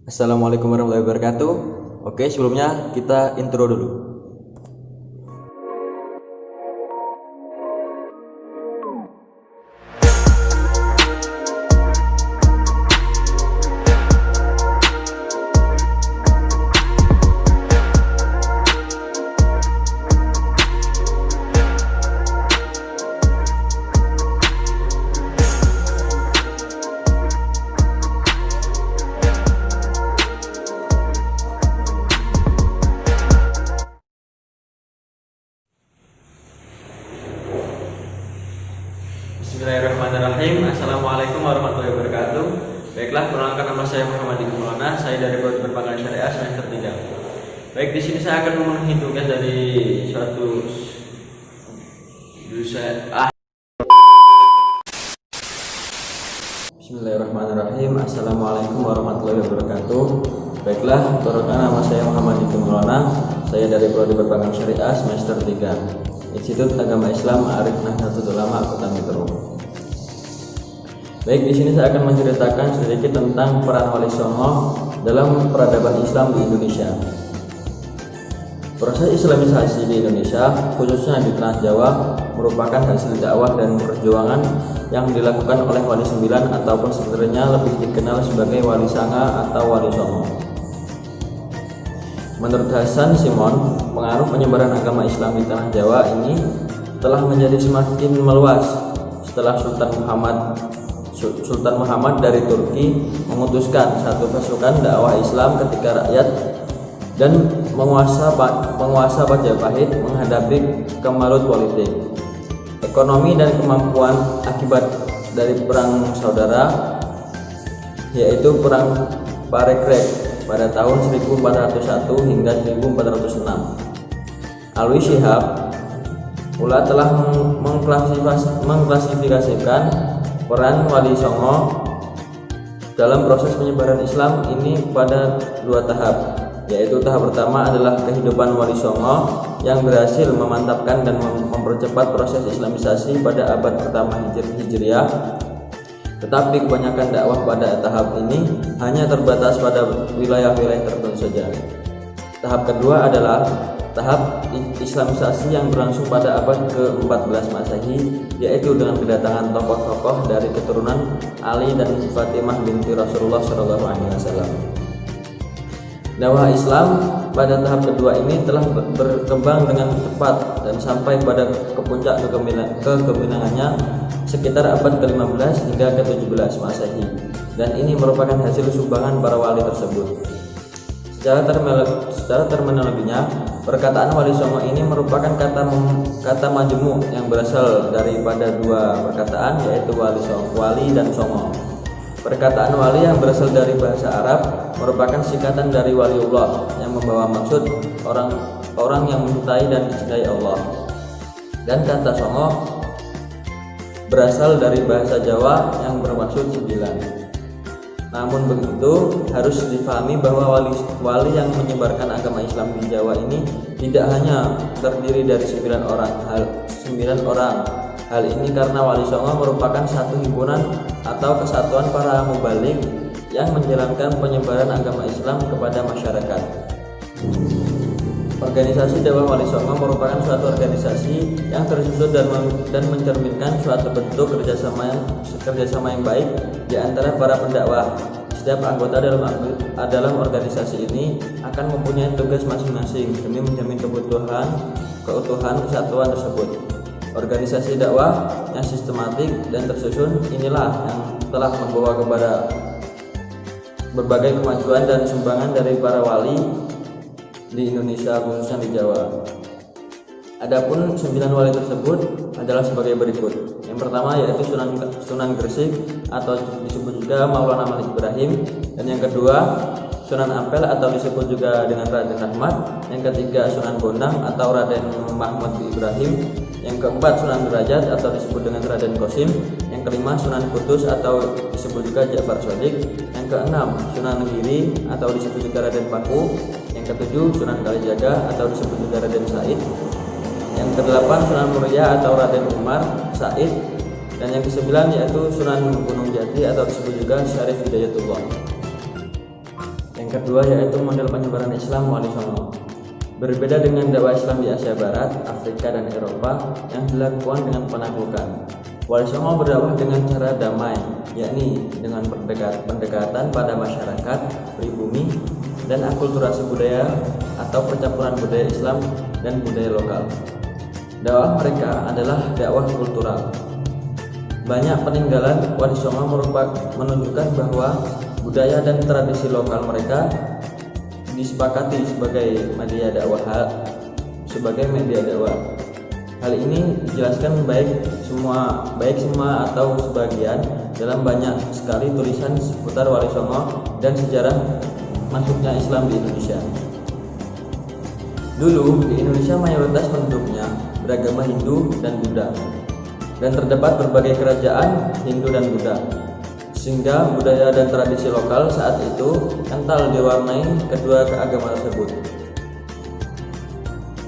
Assalamualaikum warahmatullahi wabarakatuh. Oke, sebelumnya kita intro dulu. Bismillahirrahmanirrahim. Assalamualaikum warahmatullahi wabarakatuh. Baiklah, perkenalkan nama saya Muhammad Iqbal Maulana. Saya dari Prodi Perbankan Syariah semester 3. Baik, di sini saya akan memenuhi tugas dari suatu Bismillahirrahmanirrahim. Assalamualaikum warahmatullahi wabarakatuh. Baiklah, perkenalkan nama saya Muhammad Iqbal Maulana. Saya dari Prodi Perbankan Syariah semester 3. Institut Agama Islam Arif Nahdlatul Ulama Kota Metro. Baik, di sini saya akan menceritakan sedikit tentang peran Wali Songo dalam peradaban Islam di Indonesia. Proses Islamisasi di Indonesia, khususnya di Tanah Jawa, merupakan hasil dakwah dan perjuangan yang dilakukan oleh Wali Sembilan ataupun sebenarnya lebih dikenal sebagai Wali Sanga atau Wali Songo. Menurut Hasan Simon, pengaruh penyebaran agama Islam di Tanah Jawa ini telah menjadi semakin meluas setelah Sultan Muhammad dari Turki memutuskan satu pasukan dakwah Islam ketika rakyat dan penguasa Majapahit menghadapi kemelut politik, ekonomi dan kemampuan akibat dari perang saudara, yaitu perang Parekrek pada tahun 1401 hingga 1406. Alwi Shihab pula telah mengklasifikasikan peran Wali Songo dalam proses penyebaran Islam ini pada dua tahap, yaitu tahap pertama adalah kehidupan Wali Songo yang berhasil memantapkan dan mempercepat proses Islamisasi pada abad pertama Hijriah. Tetapi kebanyakan dakwah pada tahap ini hanya terbatas pada wilayah-wilayah tertentu saja. Tahap kedua adalah tahap Islamisasi yang berlangsung pada abad ke-14 Masehi, yaitu dengan kedatangan tokoh-tokoh dari keturunan Ali dan Fatimah binti Rasulullah SAW. Dakwah Islam pada tahap kedua ini telah berkembang dengan cepat dan sampai pada kepuncak kegemilangannya sekitar abad ke-15 hingga ke-17 Masehi, dan ini merupakan hasil sumbangan para wali tersebut. Secara terminologinya, perkataan Wali Songo ini merupakan kata majmu yang berasal daripada dua perkataan, yaitu wali dan songo. Perkataan wali yang berasal dari bahasa Arab merupakan singkatan dari waliullah yang membawa maksud orang yang mencintai dan dicintai Allah. Dan kata songo berasal dari bahasa Jawa yang bermaksud 9. Namun begitu, harus difahami bahwa wali yang menyebarkan agama Islam di Jawa ini tidak hanya terdiri dari 9 orang. Hal ini karena Wali Songo merupakan satu himpunan atau kesatuan para mubalik yang menjalankan penyebaran agama Islam kepada masyarakat. Organisasi dakwah Wali Songo merupakan suatu organisasi yang tersusun dan mencerminkan suatu bentuk kerjasama yang baik di antara para pendakwah. Setiap anggota dalam organisasi ini akan mempunyai tugas masing-masing demi menjamin keutuhan kesatuan tersebut. Organisasi dakwah yang sistematik dan tersusun inilah yang telah membawa kepada berbagai kemajuan dan sumbangan dari para wali di Indonesia, khususnya di Jawa. Adapun 9 wali tersebut adalah sebagai berikut. Yang pertama yaitu Sunan Gresik atau disebut juga Maulana Malik Ibrahim, dan yang kedua Sunan Ampel atau disebut juga dengan Raden Rahmat, yang ketiga Sunan Bonang atau Raden Mahmud Ibrahim, yang keempat Sunan Derajat atau disebut dengan Raden Qasim, yang kelima Sunan Kudus atau disebut juga Ja'far Shadiq, yang keenam Sunan Giri atau disebut juga Raden Paku, yang ketujuh Sunan Kalijaga atau disebut juga Raden Said, yang kedelapan Sunan Muria atau Raden Umar Said, dan yang kesembilan yaitu Sunan Gunung Jati atau disebut juga Syarif Hidayatullah. Yang Yang kedua yaitu model penyebaran Islam Wali Songo. Berbeda dengan dakwah Islam di Asia Barat, Afrika, dan Eropa yang dilakukan dengan penaklukan, Wali Songo berdakwah dengan cara damai, yakni dengan pendekatan pada masyarakat, pribumi, dan akulturasi budaya atau percampuran budaya Islam dan budaya lokal. Dakwah mereka adalah dakwah kultural. Banyak peninggalan Wali Songo menunjukkan bahwa budaya dan tradisi lokal mereka disepakati sebagai media dakwah. Hal ini dijelaskan baik semua atau sebagian dalam banyak sekali tulisan seputar Wali Songo dan sejarah masuknya Islam di Indonesia. Dulu di Indonesia mayoritas penduduknya beragama Hindu dan Buddha, dan terdapat berbagai kerajaan Hindu dan Buddha, sehingga budaya dan tradisi lokal saat itu kental diwarnai kedua keagamaan tersebut.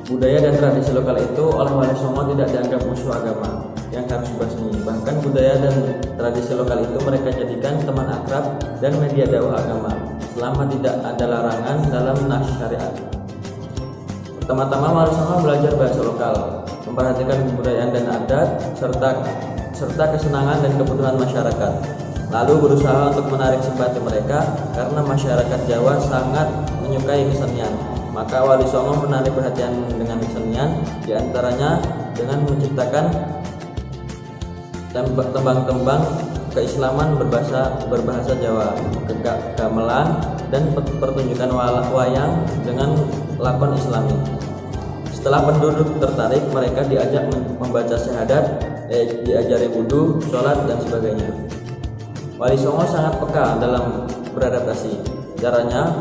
Budaya dan tradisi lokal itu oleh Wali Songo tidak dianggap musuh agama yang harus dibasmi. Bahkan budaya dan tradisi lokal itu mereka jadikan teman akrab dan media dakwah agama, selama tidak ada larangan dalam nas syariat. Pertama-tama Wali Songo belajar bahasa lokal, memperhatikan kebudayaan dan adat, serta kesenangan dan kebutuhan masyarakat. Lalu berusaha untuk menarik simpati mereka karena masyarakat Jawa sangat menyukai kesenian. Maka Wali Songo menarik perhatian dengan kesenian, diantaranya dengan menciptakan tembang-tembang keislaman berbahasa Jawa, gamelan, dan pertunjukan wayang dengan lakon Islami. Setelah penduduk tertarik, mereka diajak membaca syahadat, diajari wudu, sholat, dan sebagainya. Wali Songo sangat peka dalam beradaptasi. Caranya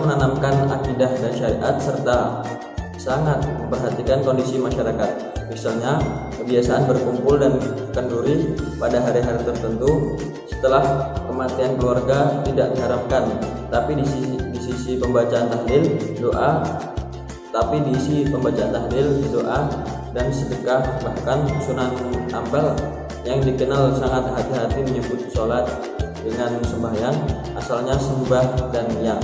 menanamkan akidah dan syariat serta sangat memperhatikan kondisi masyarakat. Misalnya, kebiasaan berkumpul dan kenduri pada hari-hari tertentu setelah kematian keluarga tidak diharapkan, tapi diisi pembacaan tahlil, doa, dan sedekah. Bahkan Sunan Ampel yang dikenal sangat hati-hati menyebut sholat dengan sembahyang asalnya sembah dan yang,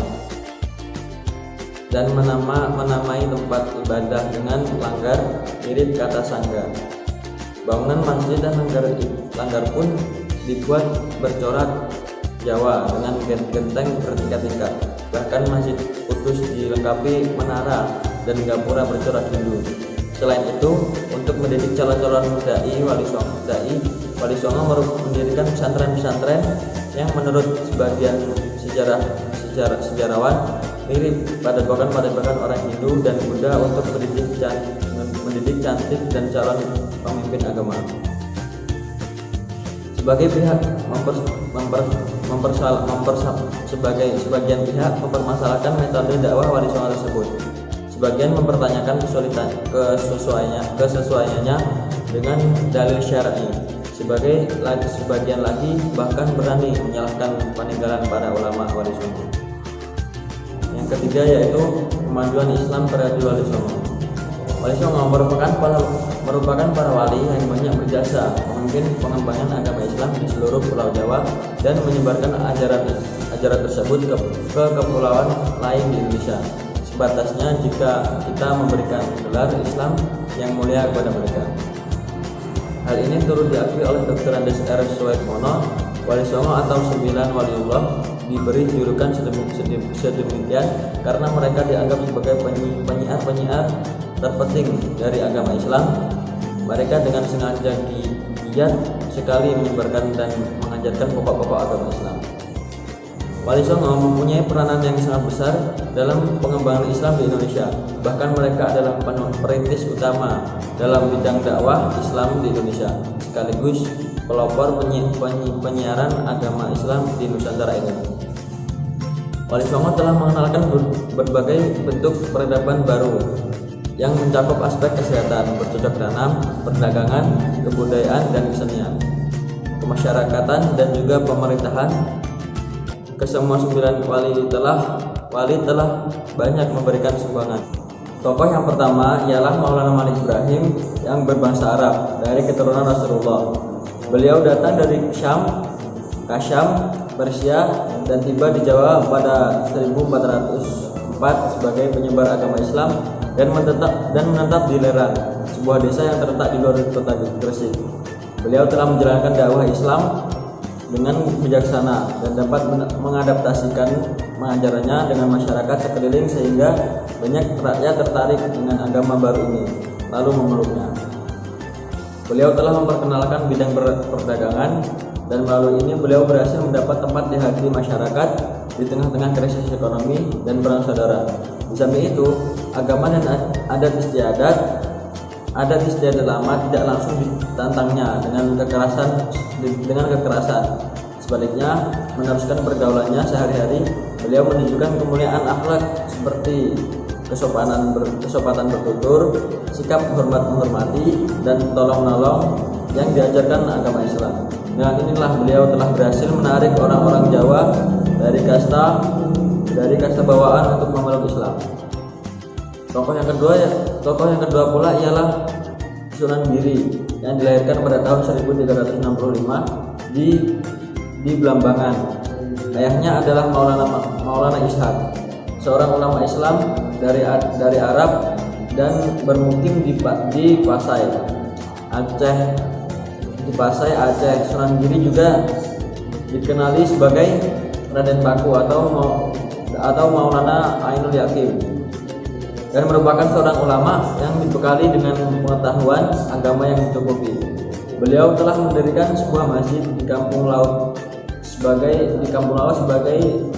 dan menamai tempat ibadah dengan langgar mirip kata sangga. Bangunan masjid dan langgar pun dibuat bercorak Jawa dengan genteng bertingkat-tingkat. Bahkan Masjid Kudus dilengkapi menara dan gapura bercorak Hindu. Selain itu, untuk mendidik calon-calon dai, Wali Songo mendirikan pesantren-pesantren yang menurut sebagian sejarawan mirip padepokan orang Hindu dan Buddha untuk mendidik cantik dan calon pemimpin agama. Sebagian pihak mempermasalahkan metode dakwah Wali Songo tersebut. Sebagian mempertanyakan kesesuaiannya dengan dalil syar'i. Sebagian lagi bahkan berani menyalahkan peninggalan para ulama Wali Songo. Yang ketiga yaitu kemajuan Islam periode Wali Songo. Wali Songo merupakan para wali yang banyak berjasa memimpin pengembangan agama Islam di seluruh Pulau Jawa dan menyebarkan ajaran tersebut ke kepulauan lain di Indonesia. Sebatasnya jika kita memberikan gelar Islam yang mulia kepada mereka. Hal ini turut diakui oleh Dr. Andes R. Suwaikmono. Wali Songo atau 9 Waliullah diberi julukan sedemikian karena mereka dianggap sebagai penyiar terpenting dari agama Islam. Mereka dengan sengaja giat sekali menyebarkan dan mengajarkan pokok-pokok agama Islam. Wali Songo mempunyai peranan yang sangat besar dalam pengembangan Islam di Indonesia. Bahkan mereka adalah perintis utama dalam bidang dakwah Islam di Indonesia, sekaligus pelopor penyiaran agama Islam di Nusantara ini. Wali Songo telah mengenalkan berbagai bentuk peradaban baru yang mencakup aspek kesehatan, bercocok tanam, perdagangan, kebudayaan, dan kesenian, kemasyarakatan, dan juga pemerintahan. Kesemua 9 wali telah banyak memberikan sumbangan. Tokoh yang pertama ialah Maulana Malik Ibrahim yang berbangsa Arab dari keturunan Rasulullah. Beliau datang dari Kasyam Persia dan tiba di Jawa pada 1404 sebagai penyebar agama Islam dan menetap di Lerang, sebuah desa yang terletak di luar kota Gresik. Beliau telah menjalankan dakwah Islam dengan bijaksana dan dapat mengadaptasikan pengajarannya dengan masyarakat sekeliling sehingga banyak rakyat tertarik dengan agama baru ini lalu memeluknya. Beliau telah memperkenalkan bidang perdagangan dan melalui ini beliau berhasil mendapat tempat di hati masyarakat di tengah-tengah krisis ekonomi dan perang saudara. Di samping itu, agama dan adat istiadat lama tidak langsung ditantangnya dengan kekerasan. Sebaliknya, meneruskan pergaulannya sehari-hari, beliau menunjukkan kemuliaan akhlak seperti kesopatan bertutur, sikap menghormati, dan tolong-menolong yang diajarkan agama Islam. Dengan inilah beliau telah berhasil menarik orang-orang Jawa dari kasta bawaan untuk memeluk Islam. Tokoh yang kedua pula ialah Sunan Giri yang dilahirkan pada tahun 1365 di Blambangan. Ayahnya adalah Maulana Ishaq, seorang ulama Islam dari Arab dan bermukim di Pasai, Aceh. Sunan Giri juga dikenali sebagai Raden Paku atau Maulana Ainul Yakin, dan merupakan seorang ulama yang dibekali dengan pengetahuan agama yang mencukupi. Beliau telah mendirikan sebuah masjid di Kampung Laut sebagai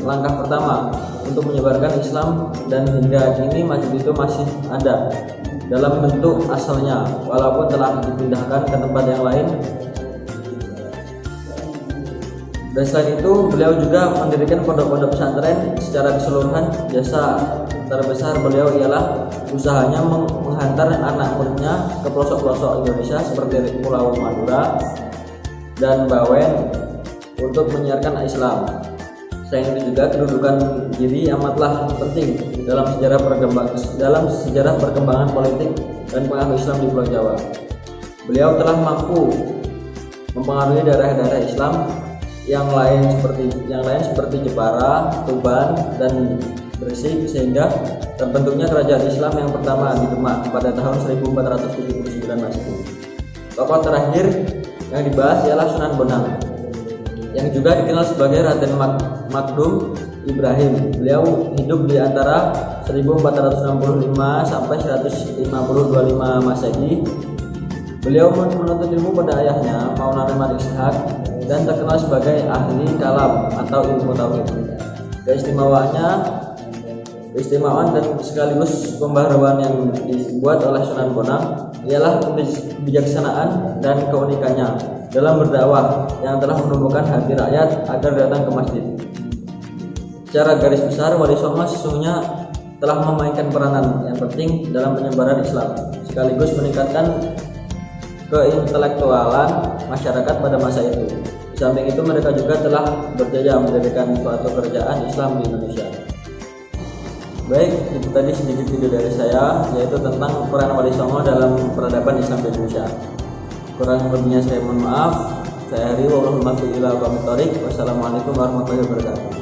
langkah pertama untuk menyebarkan Islam, dan hingga kini masjid itu masih ada dalam bentuk asalnya walaupun telah dipindahkan ke tempat yang lain. Dan selain itu, beliau juga mendirikan pondok-pondok pesantren secara keseluruhan. Jasa terbesar beliau ialah usahanya menghantar anak muridnya ke pelosok-pelosok Indonesia seperti Pulau Madura dan Bawen untuk menyiarkan Islam. Selain itu juga kedudukan Giri amatlah penting dalam sejarah perkembangan politik dan pengaruh Islam di Pulau Jawa. Beliau telah mampu mempengaruhi daerah-daerah Islam yang lain seperti Jepara, Tuban, dan Gresik sehingga terbentuknya kerajaan Islam yang pertama di Demak pada tahun 1479 Masehi. Tokoh terakhir yang dibahas ialah Sunan Bonang yang juga dikenal sebagai Raden Makdum Ibrahim. Beliau hidup di antara 1465 sampai 1125 Masehi. Beliau menuntut ilmu pada ayahnya Maulana Malik Ishaq dan terkenal sebagai ahli kalam atau ilmu tauhid. Keistimewaan dan sekaligus pembaharuan yang dibuat oleh Sunan Bonang ialah kebijaksanaan dan keunikannya dalam berdakwah yang telah menumbuhkan hati rakyat agar datang ke masjid. Secara garis besar, Wali Songo sesungguhnya telah memainkan peranan yang penting dalam penyebaran Islam, sekaligus meningkatkan keintelektualan masyarakat pada masa itu. Di samping itu, mereka juga telah berjaya mendirikan suatu kerajaan Islam di Indonesia. Baik, itu tadi sedikit video dari saya, yaitu tentang peran Wali Songo dalam peradaban Islam di Indonesia. Kurang lebihnya saya mohon maaf. Saya Heri, wassalamualaikum warahmatullahi wabarakatuh.